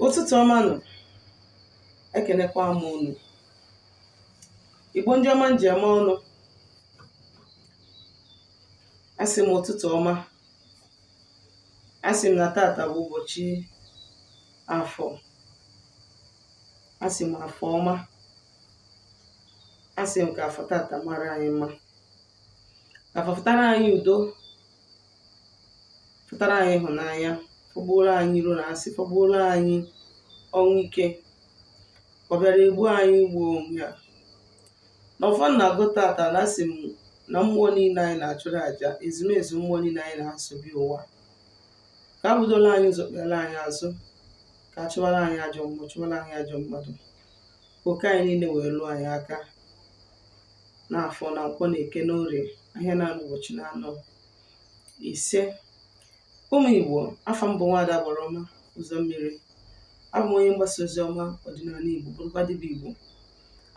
Ụtụtụ ọma nụ, ekenekwa m unu. Igbo ndị ọma nji eme ọnụ, asị m ụtụtụ ọma. Asị m na tata bụ ụbọchị afọ, asị m afọ ọma, asị m ka afọ tata mara anyị mma, ka afọ fụtara anyị udo, fụtara anyị ịhụnanya, fọgbuola anyị iro na asị, fọgbuola anyị ọnwụ ike, ọ bịara egbu anyị igbu onwe ya. N'ọfọ na-agụ tata na asị m na mmụọ niile anyị na-achụrụ àjà, ezumezu mmụọ niile anyị na-asọbi ụwa, ka a budola anyị ụzọ, kpịara anyị azụ, ka a chụwara anyị ajọ mmụọ, chụwara anyị ajọ mmadụ, oke anyị niile wee lụọ anyị aka n'afọ na nkwọ na eke na orie, ahịa na-anọ ụbọchị na-anọ ise. Ụmụ Igbo, afọ mbụ Nwaada Agbarọma Ụzọmmiri. Abụ m onye mgbasa ozi ọma ọdịnala Igbo, bụrụkwa dibịa Igbo.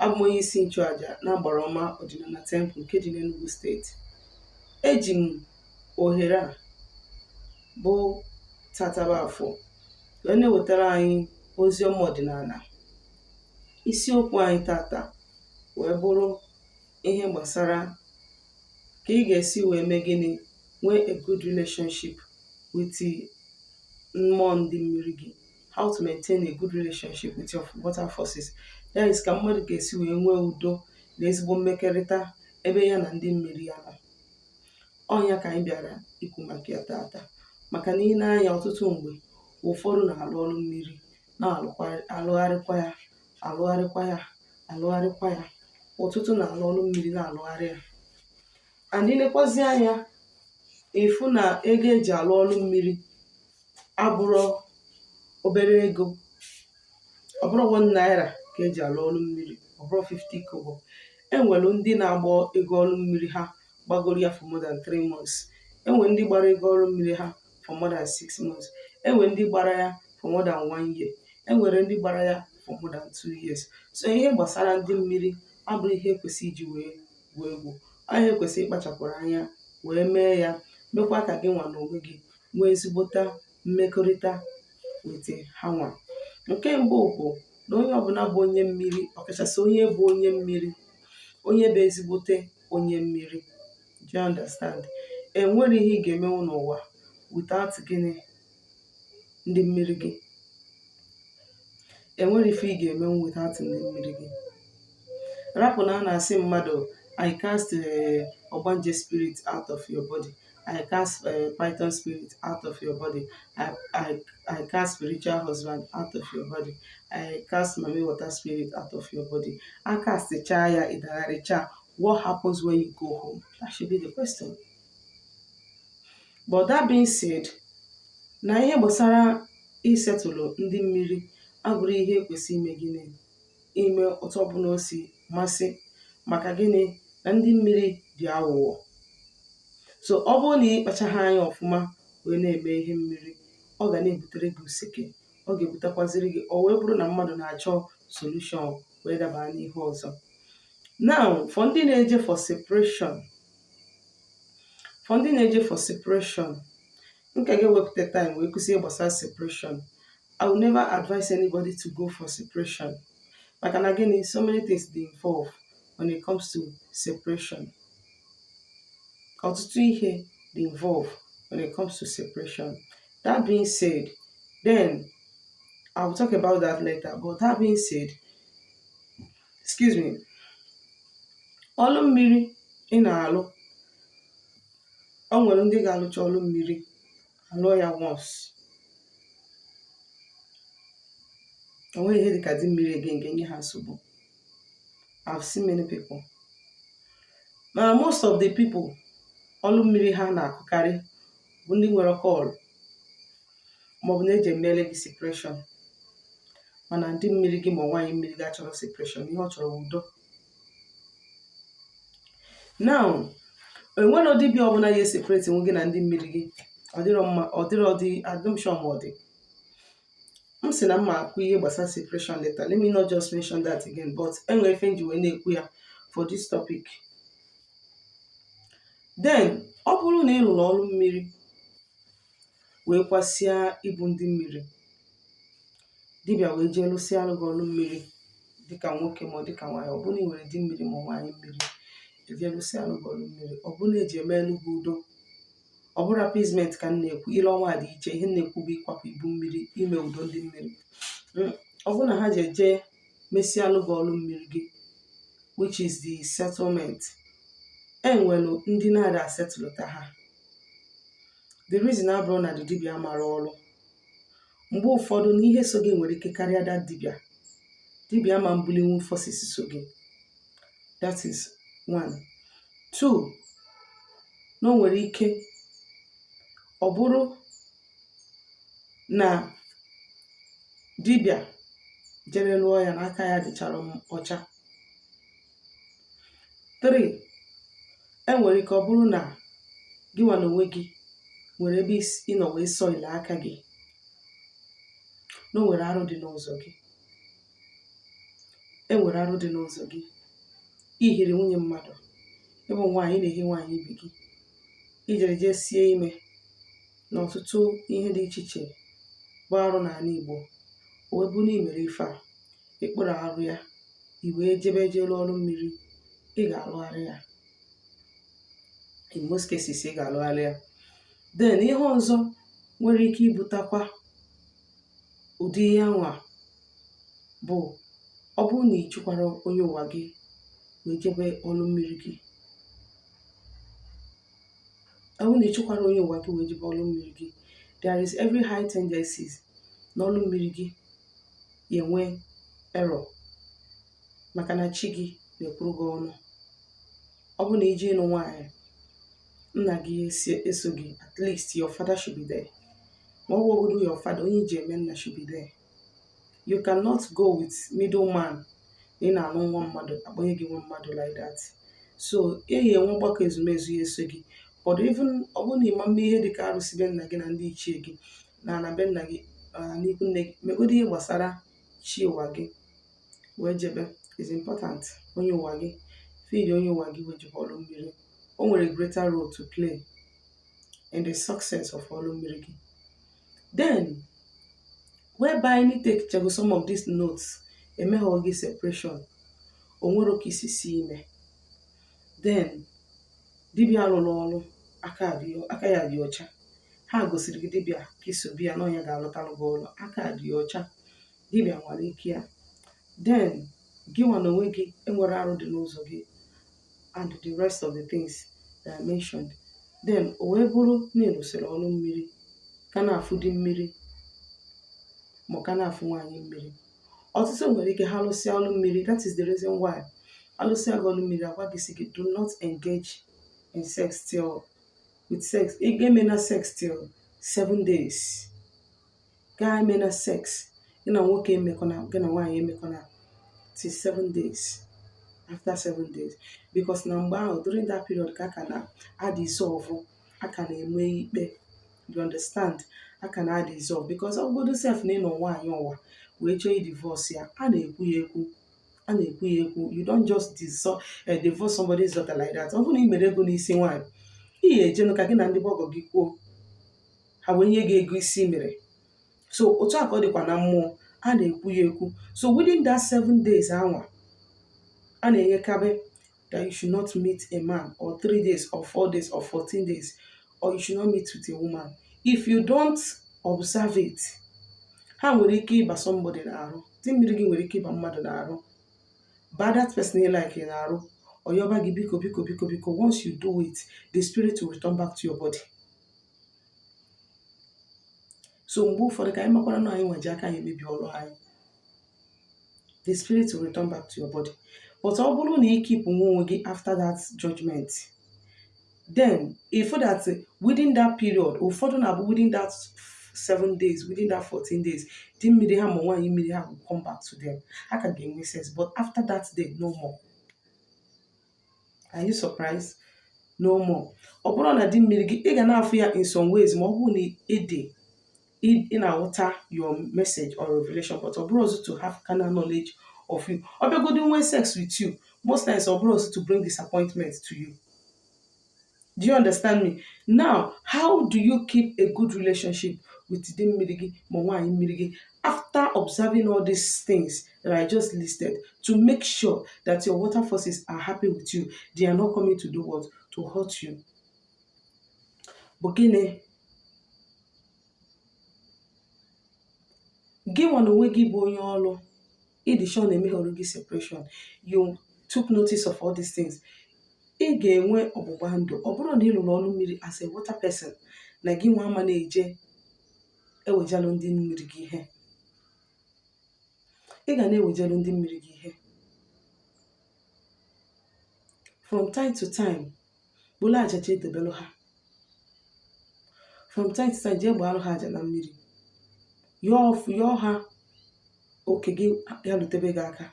Abụ m onye isi nchụàjà na Agbarọma ọdịnala Temple nke dị n'Enugu steeti. Eji m ohere a bụ tataba afọ wee na-ewetara anyị ozi ọma ọdịnala. Isiokwu anyị tata wee bụrụ ihe gbasara ka ị ga-esi wee mee gịnị, nwee a good relationship with mmụọ ndị mmiri gị. How to maintain a good relationship with your water forces. That is, ka mmadụ ga-esi wee nwee udo na ezigbo mmekọrịta ebe ya na ndị mmiri ya nọ. Ọnya ka anyị bịara ikwu maka ya tata, maka na ị na-anya ọtụtụ mgbe ụfọdụ na-alụ ọrụ mmiri, na-alụgharịkwa ya alụgharịkwa ya, ọtụtụ na-alụ ọrụ mmiri na-alụgharị ya. And ilekwazi anya, ịfụ na ego eji alụ ọrụ mmiri abụrụ obere ego. Ọ bụrụ 1 naira ka eji alụ ọrụ mmiri, ọ bụrụ 50 kobo. Enwere ndị na-agba ego ọrụ mmiri ha gbagoro ya for more than 3 months. Enwere ndị gbara ego ọrụ mmiri ha for more than 6 months. Enwere ndị gbara ya for more than 1 year. Enwere ndị gbara ya for more than 2 years. So ihe gbasara ndị mmiri abụrụ ihe kwesị iji wee egwu. Ihe kwesị ịkpachapụrụ anya wee mee ya, mekwa ka gị nwa na onwe gị nwee ezigbota mmekọrịta wete ha nwa. Nke mbụ bụ na onye ọbụla bụ onye mmiri, ọkachasị onye bụ onye mmiri, onye bụ ezigbote onye mmiri, do you understand? Enwere ihe ị ga-emenwu n'ụwa without gịnị, ndị mmiri gị. Enwere ife ị ga-emenwu without ndị mmiri gị. Rapụ na a na-asị mmadụ, I cast Ogbanje spirit out of your body. I cast Python spirit out of your body. I cast spiritual husband out of your body. I cast Mami water spirit out of your body. I cast the chaya idaricha. What happens when you go home? That should be the question. But that being said, na ihe gbasara isetụlụ ndị mmiri abụrụ ihe kwesị ime gịnị, ime otu ọbụla o si masị, maka gịnị, na ndị mmiri dị aghụghọ. So ọ bụrụ na ị kpachaghị anya ọfụma wee na-eme ihe mmiri, ọ ga na-ebutere gị useke, ọ ga-ebutakwaziri gị, ọ wee bụrụ na mmadụ na-achọ solution wee dabaa n'ihe ọzọ. Now, for ndị na-eje for separation, nke ga-ewepụta time wee kwụsị gbasara separation. I will never advise anybody to go for separation. Maka na gịnị, so many things dey involved when it comes to separation. Ọtụtụ ihe dị involved when it comes to separation. That being said, then I will talk about that later. But that being said, excuse me, ọrụ mmiri ị na-alụ, o nwere ndị ga-alụcha ọrụ mmiri alụọ ya once. O nweghị ihe dịka dị mmiri ga-enye ha nsogbu. I've seen many people. Now, most of the people ọrụ mmiri ha na-akụkarị bụ ndị nwere kọl, maọbụ na-eji emele gị separation. Mana ndị mmiri gị ma nwaanyị mmiri gị achọrọ separation, ihe ọ chọrọ udo. Now, enwere dibịa ọbụla ya separate nwe gị na ndị mmiri gị. Ọ dịrọ mma, adoption ma ọ dị. M sị na mma akwụ ihe gbasara separation later. Let me not just mention that again, but enwere ife nji wee na-ekwu ya for this topic. Then, ọ bụrụ na ị lụrụ ọrụ mmiri wee kwasịa ibu ndị mmiri, dibịa wee jee lụsịalụ gị ọlụ mmiri dịka nwoke ma ọ dịka nwaanyị, ọ bụrụ na ị nwere di mmiri ma nwaanyị mmiri, eje lụsịalụ gị ọlụ mmiri, ọ bụrụ na eji emelụ gị udo, ọ bụrụ appeasement ka m na-ekwu, ile ọnwa dị iche, ihe m na-ekwu bụ ịkwapụ ibu mmiri, ime udo ndị mmiri. Ọ bụrụ na ha ji eje mesịalụ gị ọlụ mmiri gị, which is the settlement, enwelu ndị na-ada asetụlụta ha. The reason abụrụ na the dibịa mara ọrụ, mgbe ụfọdụ na ihe so gị nwere ike karịa that dibịa, dibịa ma mbulinwu forces so gị. That is one. Two, na o nwere ike ọ bụrụ na dibịa jere lụọ ya n'aka ya dịchara ọcha. Three, enwere ike ọ bụrụ na gị nwa na onwe gị nwere ebe ịnọ wee sọ ile aka gị, na o nwere arụ dị n'ụzọ gị, enwere arụ dị n'ụzọ gị, ihiri nwunye mmadụ, ịbụ nwaanyị na-ehi nwaanyị ibe gị, ijere jee sie ime na ọtụtụ ihe dị iche iche bụ arụ n'ala Igbo, o wee bụ na imere ife a, ịkpụrụ arụ ya, i wee jebe jee lụọ ọrụ mmiri, ị ga-alụgharị ya. In most cases, ị ga-alụgharị ya. Then ihe ọzọ nwere ike ibutakwa ụdị ihe anwa bụ ọ bụrụ na ị chụkwara onye ụwa gị wee jebe ọrụ mmiri gị. Ọ bụrụ na ị chụkwara onye ụwa gị wee jebe ọrụ mmiri gị, there is every high tendencies na ọrụ mmiri gị enwe error, maka na chi gị na-ekwuru gị ọnụ. Ọ bụrụ na iji ịnụ nwaanyị, nna gị eso gị, at least your father should be there. Ma ọ bụgodu your father, onye iji eme nna should be there. You cannot go with middleman ị na-anụ nwa mmadụ akpọnye gị nwa mmadụ like that. So eyi enwe ọgbakọ ezumezu ya eso gị, but even ọ bụrụ na ịma mme ihe dịka arụsị be nna gị na ndị ichie gị na be nna gị n'ikwu nne gị, megodo ihe gbasara chi ụwa gị wee jebe is important. Onye ụwa gị feed onye ụwa gị wee jebe ọrụ mmiri, o nwere greater role to play in the success of ọrụ mmiri gị. Then whereby any take chago some of these notes, emeghe gị separation, o nwere ka isi si ime. Then dibịa rụrụ ọrụ aka ya dị ọcha, ha gosiri gị dibịa ka iso bịa na onye ga-alụtalụ gị ụlọ, aka dị ọcha, dibịa nwere ike ya. Then gị nwa na onwe gị enwere arụ dị n'ụzọ gị and the rest of the things that I mentioned. Then o wee bụrụ na ịrụsịrị ọrụ mmiri, ka na-afụ dị mmiri ma ọ ka na-afụ nwaanyị mmiri. Ọtụtụ nwere ike ha lụsịa ọrụ mmiri, that is the reason why alụsịa gị ọrụ mmiri agwa gị sị gị do not engage in sex till with sex. Ị ga-eme na sex till 7 days. Gaa eme na sex gị na nwoke emekọna, gị na nwaanyị emekọna till 7 days. After 7 days, because na mgbe ahụ during that period ka aka na-adissolve, aka na-enwe ikpe, you understand, aka na-adissolve, because ọ bụgodu sef na ịnọ nwaanyị ụwa wee chọọ divorce ya, a na-ekwu ya ekwu, a na-ekwu ya ekwu. You don't just divorce somebody's daughter like that. Ọ bụrụ na ị mere ego n'isi nwaanyị, ị ga-ejenụ ka gị na ndị ọgọ gị kwuo, ha wee nye gị ego isi mere. So otu a ka ọ dịkwa na mmụọ, a na-ekwu ya ekwu. So within that 7 days anwa, a na-enyekabe that you should not meet a man, or 3 days or 4 days or 14 days, or you should not meet with a woman. If you don't observe it, ha nwere ike ịba somebody n'arụ. Dị mmiri gị nwere ike ịba mmadụ n'arụ, bad that person you like n'arụ, or yọba gị biko biko biko biko. Once you do it, the spirit will return back to your body. So mgbe ụfọdụ ka anyị makwara na anyị nweji aka anyị emebi ọrụ anyị, the spirit will return back to your body. But ọ bụrụ na ị keep onwe gị after that judgment, then if that within that period, ụfọdụ na-abụ within that 7 days, within that 14 days, di mmiri ha ma nwaanyị mmiri ha will come back to them. Ha ka ga-enwe sense, but after that day, no more. Are you surprised? No more. Ọ bụrụ na di mmiri gị, ị ga na-afụ ya in some ways, ma ọ bụrụ na ị na-aghọta your message or revelation, but ọ bụrụ ọzọ to have carnal knowledge of you. Ọ bịagodo nwe sex with you, most times ọ bụrụ ọzọ to bring disappointment to you. Do you understand me? Now, how do you keep a good relationship with di mmiri gị ma nwaanyị mmiri gị After observing all these things that I just listed, to make sure that your water forces are happy with you, they are not coming to do what? To hurt you. But gịnị? Gị nwa na onwe gị bụ onye ọrụ, ịdị sure na emeghọrọ gị separation, you took notice of all these things, ị ga-enwe ọgbụgba ndụ. Ọ bụrụ na ị lụrụ ọrụ mmiri as a water person, na gị nwa ama na-eje ewejalụ ndị mmiri gị ihe, ị ga na-ewejalụ ndị mmiri gị ihe from time to time. Bụla aja jee debelụ ha, from time to time jee gbaalụ ha aja na mmiri, yọọ ha oke gị ya rutebe gị aka.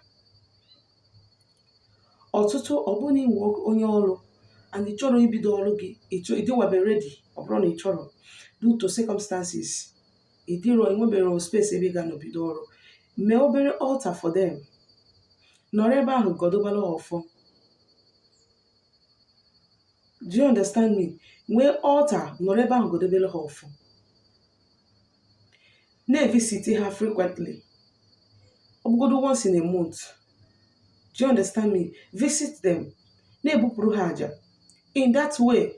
Ọtụtụ ọ bụrụ na iwu onye ọrụ and ị chọrọ ibido ọrụ gị, ịdịwabe ready, ọ bụrụ na ị chọrọ, due to circumstances, ịdịrọ enwebere space ebe ị ga n'obido ọrụ, mee obere altar for them, nọrọ ebe ahụ godobala ọfọ. Do you understand me? Nwee altar, nọrọ ebe ahụ godobela ha ọfọ, na-evisit ha frequently, ọbụgodo once in a month. Do you understand me? Visit them, na-ebupụrụ ha aja. In that way,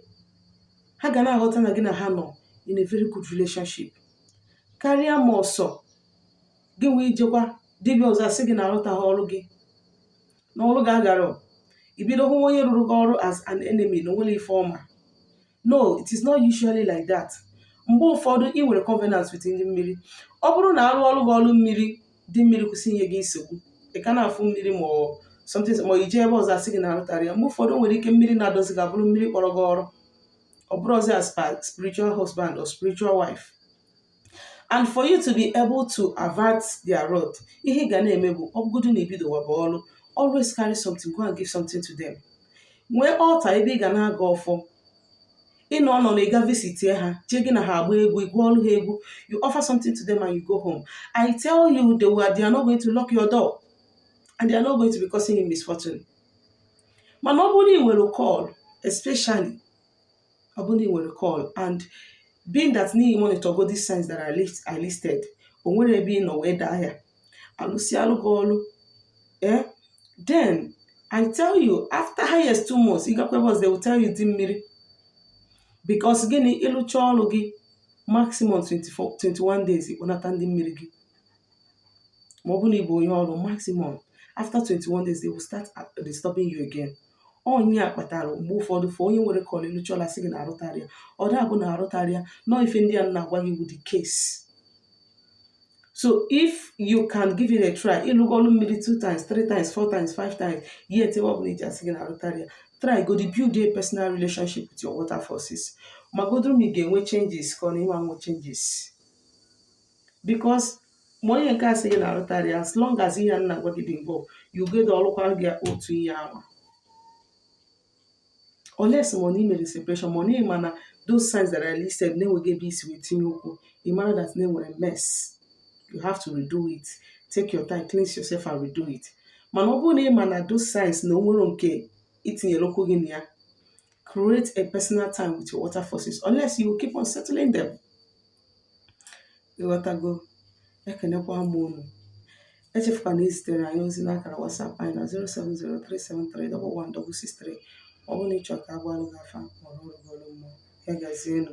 ha ga na-aghọta na gị na ha nọ in a very good relationship. Karịa ma ọsọ gị nwee ijekwa dibịa ọzọ asị gị na-arụtaghị ọrụ gị, na ọrụ gị agara, ibido hụ onye rụrụ gị ọrụ as an enemy na onwere ife ọma. No, it is not usually like that. Mgbe ụfọdụ ị nwere covenant with ndị mmiri. Ọ bụrụ na arụ ọrụ gị ọrụ mmiri, dị mmiri kwụsị inye gị nsogbu, ị ka na-afụ mmiri ma something, ma ije ebe ọzọ asị gị na-arụtarị ya. Mgbe ụfọdụ nwere ike mmiri na-adozi ga bụrụ mmiri kpọrọ gị ọrụ, ọ bụrụ ọzọ as spiritual husband or spiritual wife. And for you to be able to avert their wrath, ihe ga na-eme bụ ọbụgodu na ibido waba ọrụ, always carry something, go and give something to them. Nwee altar ebe ị ga na-aga ọfọ, ịnọ na ịga visit ha, jee gị na ha agba egwu, igwe ọrụ ha egwu, you offer something to them and you go home. I tell you, they are not going to lock your door, and they are not going to be causing you misfortune. But nobody will call, especially nobody will call, and being that you monitor go these signs that I listed, or when be no way die, then I tell you, after highest 2 months, they will tell you dimiri. Because again, maximum 21 days, you not dimiri. Maximum after 21 days, they will start disturbing you again. Onye akpatara mgbe ụfọdụ for onye nwere call ịlụchọla sị gị na arụtarịa, ọ dabụ na arụtarịa, nọ ife ndị a na-agwa gị with the case. So if you can give it a try, ịlụgolu mmiri 2 times, 3 times, 4 times, 5 times, yet ọ bụ na iji asị gị na arụtarịa, try go build a personal relationship with your water forces. Magodoro m ị ga-enwe changes ka ọ na ịnwa nwe changes. Because ma onye nke asị gị na arụtarịa, as long as ihe na-agwa gị dị involved, you get ọlụkwa gị otu ihe ahụ. Unless money made a separation, money mana those signs that I listed, then we get busy with you. You matter that name were a mess. You have to redo it. Take your time, cleanse yourself and redo it. Manobu name mana those signs no more okay. It's in your local guinea. Create a personal time with your water forces. Unless you keep on settling them. You water go. I can help one moon. HF can easy using a WhatsApp line 07037311163. Ọ bụrụ na ị chọrọ ka agwa alụ gị afa, ọrụ ugolo mmụọ, ya gazienụ.